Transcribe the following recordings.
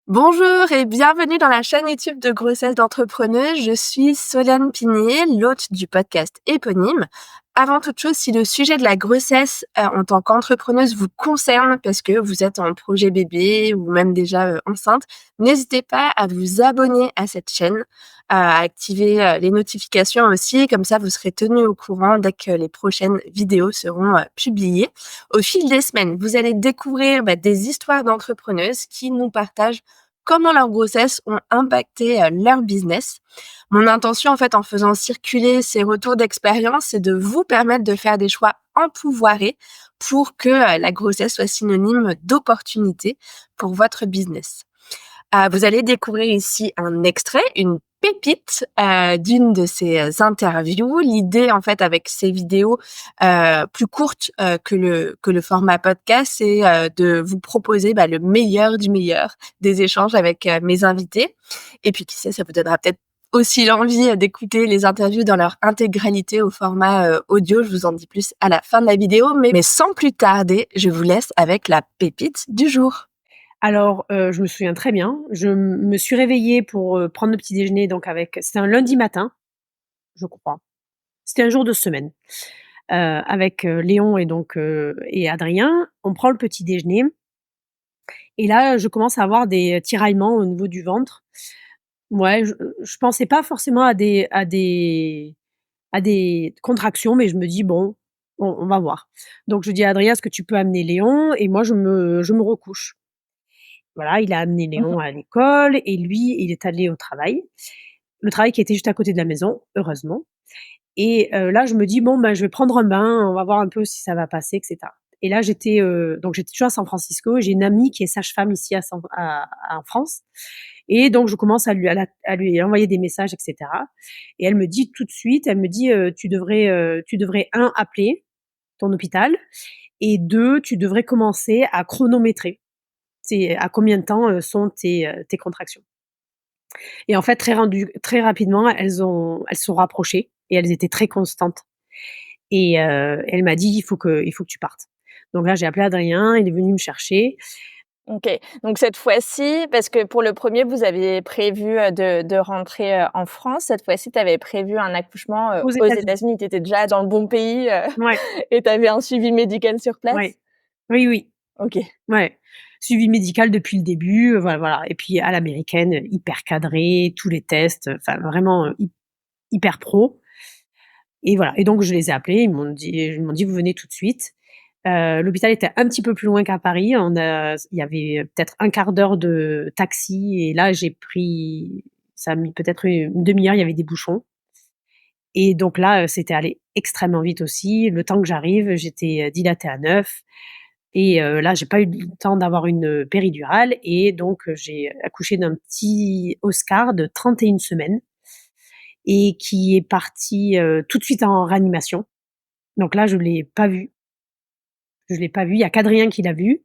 Bonjour et bienvenue dans la chaîne YouTube de Grossesse d'entrepreneuse. Je suis Solène Pinier, l'hôte du podcast éponyme. Avant toute chose, si le sujet de la grossesse en tant qu'entrepreneuse vous concerne parce que vous êtes en projet bébé ou même déjà enceinte, n'hésitez pas à vous abonner à cette chaîne, à activer les notifications aussi, comme ça vous serez tenu au courant dès que les prochaines vidéos seront publiées. Au fil des semaines, vous allez découvrir des histoires d'entrepreneuses qui nous partagent comment leurs grossesses ont impacté leur business. Mon intention, en fait, en faisant circuler ces retours d'expérience, c'est de vous permettre de faire des choix empouvoirés pour que la grossesse soit synonyme d'opportunité pour votre business. Vous allez découvrir ici un extrait, une pépite d'une de ces interviews. L'idée, en fait, avec ces vidéos plus courtes que le format podcast, c'est de vous proposer le meilleur du meilleur des échanges avec mes invités. Et puis, qui sait, ça vous donnera peut-être aussi l'envie d'écouter les interviews dans leur intégralité au format audio. Je vous en dis plus à la fin de la vidéo. Mais sans plus tarder, je vous laisse avec la pépite du jour. Alors, je me souviens très bien. Je me suis réveillée pour, prendre le petit déjeuner donc c'était un lundi matin, je crois. C'était un jour de semaine, avec, Léon et Adrien. On prend le petit déjeuner et là, je commence à avoir des tiraillements au niveau du ventre. Ouais, je pensais pas forcément à des contractions, mais je me dis: «Bon, on va voir». Donc je dis à Adrien: «Est-ce que tu peux amener Léon?» Et moi je me recouche. Voilà, il a amené Léon à l'école et lui, il est allé au travail. Le travail qui était juste à côté de la maison, heureusement. Et là, je me dis: «Bon, je vais prendre un bain, on va voir un peu si ça va passer et cetera». Et là, j'étais toujours à San Francisco et j'ai une amie qui est sage-femme ici en France. Et donc je commence à lui envoyer des messages et cetera. Et elle me dit tout de suite, elle me dit: «Tu devrais 1 appeler ton hôpital et 2 tu devrais commencer à chronométrer. C'est à combien de temps, sont tes contractions?» Et en fait, très rapidement, elles se sont rapprochées et elles étaient très constantes. Et elle m'a dit: «Il faut que tu partes». Donc là, j'ai appelé Adrien, il est venu me chercher. OK. Donc cette fois-ci, parce que pour le premier, vous aviez prévu, de rentrer, en France. Cette fois-ci, tu avais prévu un accouchement, Aux aux États-Unis. États-Unis. Tu étais déjà dans le bon pays, Ouais, et tu avais un suivi médical sur place? ouais. Oui, oui, OK. ouais. Suivi médical depuis le début, voilà, voilà. Et puis à l'américaine, hyper cadré, tous les tests, enfin vraiment, hyper pro. Et voilà, et donc je les ai appelés, ils m'ont dit: «Vous venez tout de suite». L'hôpital était un petit peu plus loin qu'à Paris. Il y avait peut-être un quart d'heure de taxi et là ça a mis peut-être une demi-heure, il y avait des bouchons. Et donc là, c'était allé extrêmement vite aussi. Le temps que j'arrive, j'étais, dilatée à 9. Et là, j'ai pas eu le temps d'avoir une péridurale et donc j'ai accouché d'un petit Oscar de 31 semaines et qui est parti, tout de suite en réanimation. Donc là, je l'ai pas vu. Je l'ai pas vu, il y a qu'Adrien qui l'a vu.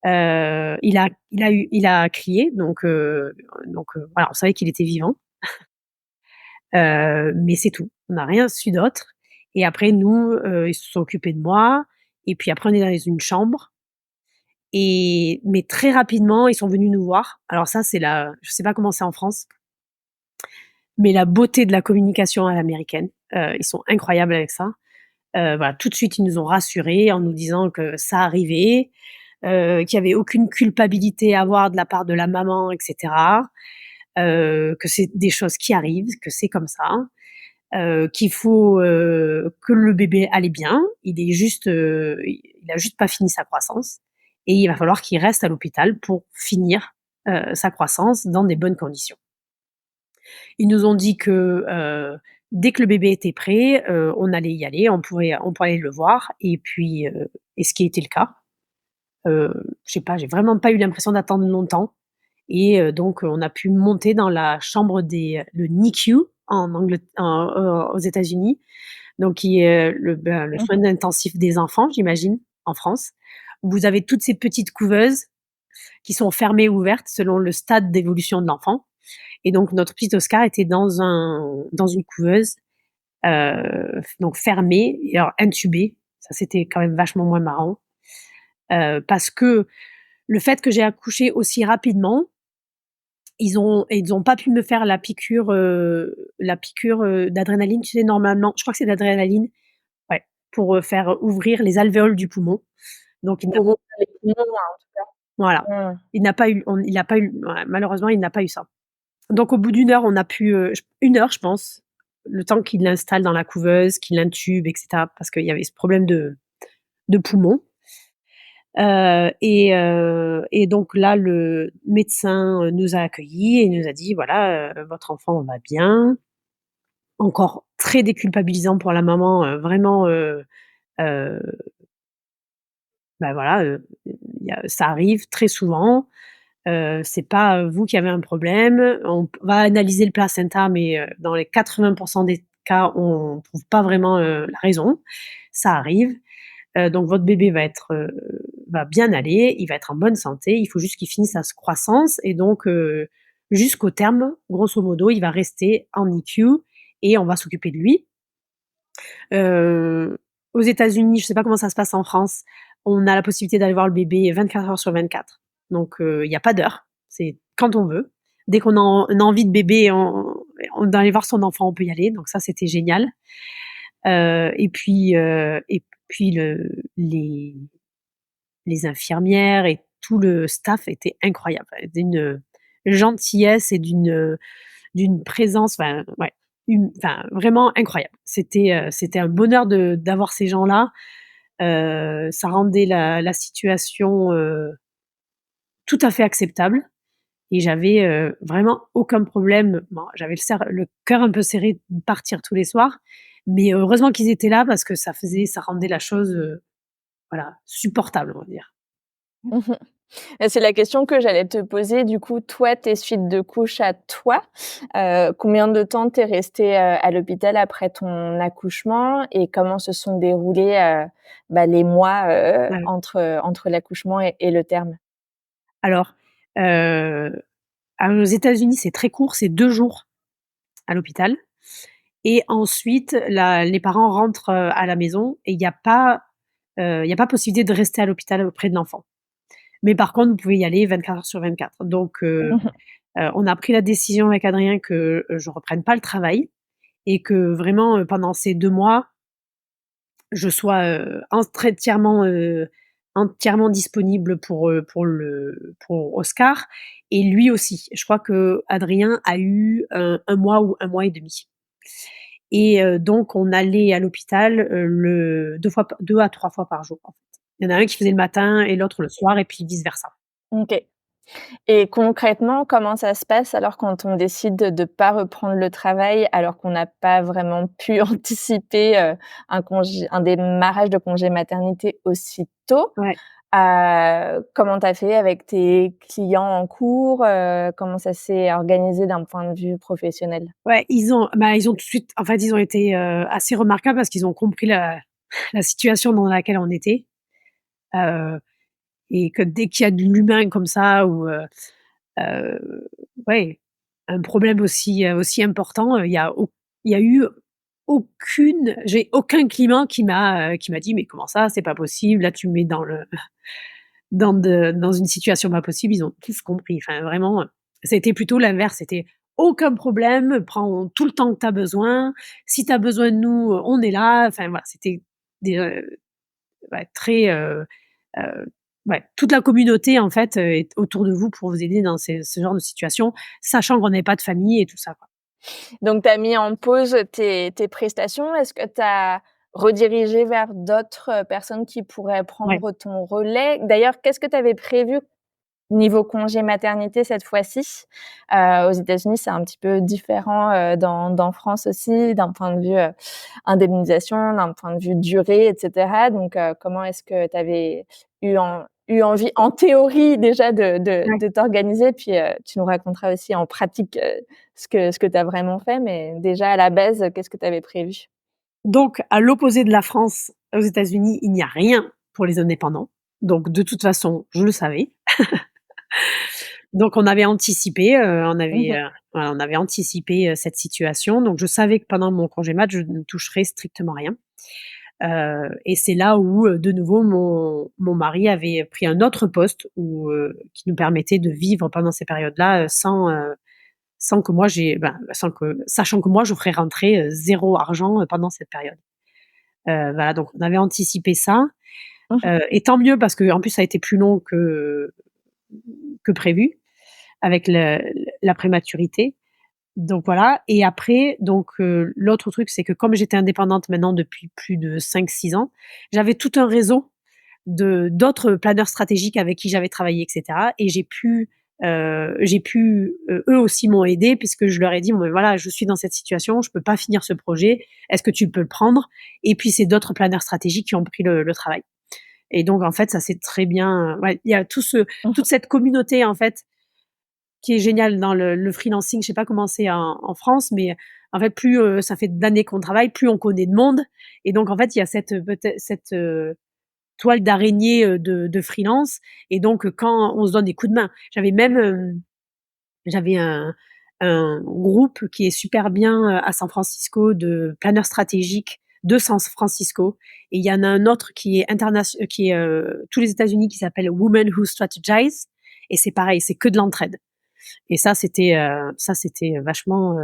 Il a crié, donc voilà, on savait qu'il était vivant, mais c'est tout. On n'a rien su d'autre. Et après nous, ils se sont occupés de moi et puis après on est dans une chambre. Mais très rapidement, ils sont venus nous voir. Alors ça, je sais pas comment c'est en France, mais la beauté de la communication à l'américaine, ils sont incroyables avec ça. Voilà, tout de suite, ils nous ont rassurés en nous disant que ça arrivait, qu'il y avait aucune culpabilité à avoir de la part de la maman et cetera, que c'est des choses qui arrivent, que c'est comme ça, qu'il faut, que le bébé allait bien. Il a juste pas fini sa croissance et il va falloir qu'il reste à l'hôpital pour finir, sa croissance dans des bonnes conditions. Ils nous ont dit que, dès que le bébé était prêt, on allait y aller, on pourrait aller le voir et ce qui était le cas. Je sais pas, j'ai vraiment pas eu l'impression d'attendre longtemps. Et donc on a pu monter dans la chambre le NICU aux États-Unis, donc qui est le soin Mmh. intensif des enfants, j'imagine, en France, où vous avez toutes ces petites couveuses qui sont fermées ou ouvertes selon le stade d'évolution de l'enfant. Et donc notre petit Oscar était dans une couveuse, donc fermée et alors intubée. Ça, c'était quand même vachement moins marrant, parce que le fait que j'ai accouché aussi rapidement, ils ont pas pu me faire la piqûre, d'adrénaline, tu sais, normalement je crois que c'est d'adrénaline, ouais, pour, faire ouvrir les alvéoles du poumon. Donc il n'a Pour ouvrir les poumons, en tout voilà, cas. Mmh. il n'a pas eu ouais, malheureusement, il n'a pas eu ça. Donc au bout d'une heure, on a pu, j 1 heure, je pense, le temps qu'il l'installe dans la couveuse, qu'il l'intube et cetera, parce qu'il y avait ce problème de poumon. Et donc là, le médecin, nous a accueillis et nous a dit: «Voilà, votre enfant va bien». Encore très déculpabilisant pour la maman, vraiment, heu, bah, voilà, il y a ça arrive très souvent, c'est pas, vous qui avez un problème. On va analyser le placenta, mais dans les 80 des cas, on trouve pas vraiment, la raison. Ça arrive. Donc votre bébé va bien aller, il va être en bonne santé, il faut juste qu'il finisse sa croissance et donc jusqu'au terme, grosso modo, il va rester en NICU et on va s'occuper de lui. Heu, Aux États-Unis, je sais pas comment ça se passe en France, on a la possibilité d'aller voir le bébé 24 heures sur 24. Donc il y a pas d'heure, c'est quand on veut. Dès qu'on a envie de bébé, on d'aller voir son enfant, on peut y aller, donc ça, c'était génial. Et puis les infirmières et tout le staff était incroyable, d'une gentillesse et d'une présence, enfin, ouais, enfin, vraiment incroyable. C'était un bonheur d'avoir ces gens-là. Ça rendait la situation, tout à fait acceptable et j'avais, vraiment aucun problème. Bon, j'avais le cœur un peu serré de partir tous les soirs, mais heureusement qu'ils étaient là parce que ça rendait la chose, voilà, supportable, on va dire. Mmh. Et c'est la question que j'allais te poser. Du coup, toi, tes suites de couches à toi, combien de temps tu es restée, à l'hôpital après ton accouchement et comment se sont déroulés, bah, les mois, Ouais. entre l'accouchement et le terme? Alors, heu, aux États-Unis, c'est très court, c'est 2 jours à l'hôpital et ensuite les parents rentrent, à la maison et il y a pas possibilité de rester à l'hôpital auprès de l'enfant. Mais par contre, vous pouvez y aller 24 heures sur 24. Donc Mmh. on a pris la décision avec Adrien que, je reprenne pas le travail et que vraiment, pendant ces 2 mois, je sois, entièrement disponible pour Oscar et lui aussi. Je crois qu'Adrien a eu 1 mois ou 1 mois et demi et donc on allait à l'hôpital, le 2 à 3 fois par jour, en fait. Il y en a un qui faisait le matin et l'autre le soir et puis vice versa. OK. Et concrètement, comment ça se passe alors quand on décide de pas reprendre le travail, alors qu'on n'a pas vraiment pu anticiper, un démarrage de congé maternité aussitôt? Ouais. Comment tu as fait avec tes clients en cours? Comment ça s'est organisé d'un point de vue professionnel? Ouais, ils ont tout de suite en fait, ils ont été, assez remarquables parce qu'ils ont compris la situation dans laquelle on était, heu et que dès qu'il y a de l'humain comme ça ou ouais, un problème aussi important, il y a eu j'ai aucun client qui m'a dit: «Mais comment ça? C'est pas possible, là tu me mets dans une situation pas possible». Ils ont tous compris, enfin vraiment, c'était plutôt l'inverse, c'était: «Aucun problème, prends tout le temps que tu as besoin. Si tu as besoin de nous, on est là». Enfin voilà, c'était des, ouais, très, heu, ouais, toute la communauté en fait, est autour de vous pour vous aider dans ce genre de situation, sachant qu'on n'avait pas de famille et tout ça, quoi. Donc tu as mis en pause tes prestations. Est-ce que tu as redirigé vers d'autres, personnes qui pourraient Ouais. prendre ton relais? D'ailleurs, qu'est-ce que tu avais prévu niveau congé maternité cette fois-ci? Aux États-Unis, c'est un petit peu différent, d'en France aussi, d'un point de vue, indemnisation, d'un point de vue durée et cetera. Donc, comment est-ce que tu avais eu envie, en théorie déjà, Ouais. de t'organiser? Puis, tu nous raconteras aussi en pratique, ce que tu as vraiment fait. Mais déjà à la base, qu'est-ce que tu avais prévu? Donc à l'opposé de la France, aux États-Unis, il n'y a rien pour les indépendants. Donc de toute façon, je le savais. Donc on avait anticipé, Mmh. voilà, on avait anticipé, cette situation. Donc je savais que pendant mon congé mat, je ne toucherais strictement rien. Et c'est là où, de nouveau, mon mari avait pris un autre poste qui nous permettait de vivre pendant ces périodes-là, sans que moi sachant que moi je ferais rentrer, 0 argent, pendant cette période. Voilà, donc on avait anticipé ça, Mmh. et tant mieux parce qu'en plus ça a été plus long que prévu avec la prématurité. Donc voilà, et après l'autre truc, c'est que comme j'étais indépendante maintenant depuis plus de 5-6 ans, j'avais tout un réseau d'autres planeurs stratégiques avec qui j'avais travaillé et cetera, et eux aussi m'ont aidée puisque je leur ai dit: «Bon, ben, voilà, je suis dans cette situation, je peux pas finir ce projet, est-ce que tu peux le prendre?» Et puis c'est d'autres planeurs stratégiques qui ont pris le travail, et donc en fait, ça c'est très bien, ouais, il y a toute Mmh. cette communauté, en fait, qui est génial dans le freelancing. Je sais pas comment c'est en France, mais en fait, plus, ça fait d'années qu'on travaille, plus on connaît de monde, et donc en fait, il y a cette toile d'araignée, de freelance, et donc quand on se donne des coups de main. J'avais un groupe qui est super bien, à San Francisco, de planeurs stratégiques de San Francisco, et il y en a un autre qui est, tous les États-Unis, qui s'appelle Women Who Strategize, et c'est pareil, c'est que de l'entraide, et ça c'était vachement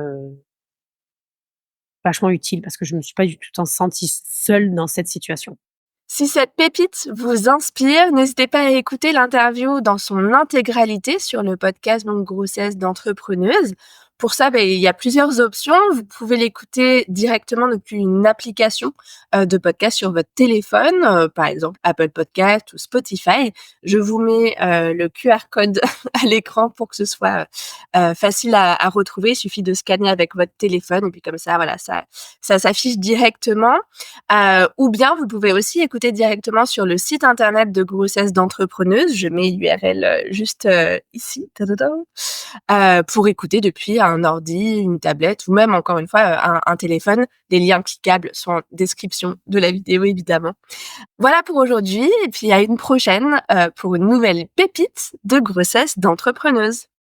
utile parce que je me suis pas du tout sentie seule dans cette situation. Si cette pépite vous inspire, n'hésitez pas à écouter l'interview dans son intégralité sur le podcast donc Grossesse d'entrepreneuse. Pour ça, il y a plusieurs options. Vous pouvez l'écouter directement depuis une application de podcast sur votre téléphone, par exemple Apple Podcast ou Spotify. Je vous mets le QR code à l'écran pour que ce soit facile à retrouver. Il suffit de scanner avec votre téléphone et puis comme ça, voilà, ça s'affiche directement. Ou bien vous pouvez aussi écouter directement sur le site internet de Grossesse d'entrepreneuse. Je mets l'URL juste ici, pour écouter depuis un ordi, une tablette ou même encore une fois un téléphone. Les liens cliquables sont en description de la vidéo évidemment. Voilà pour aujourd'hui et puis à une prochaine pour une nouvelle pépite de Grossesse d'entrepreneuse.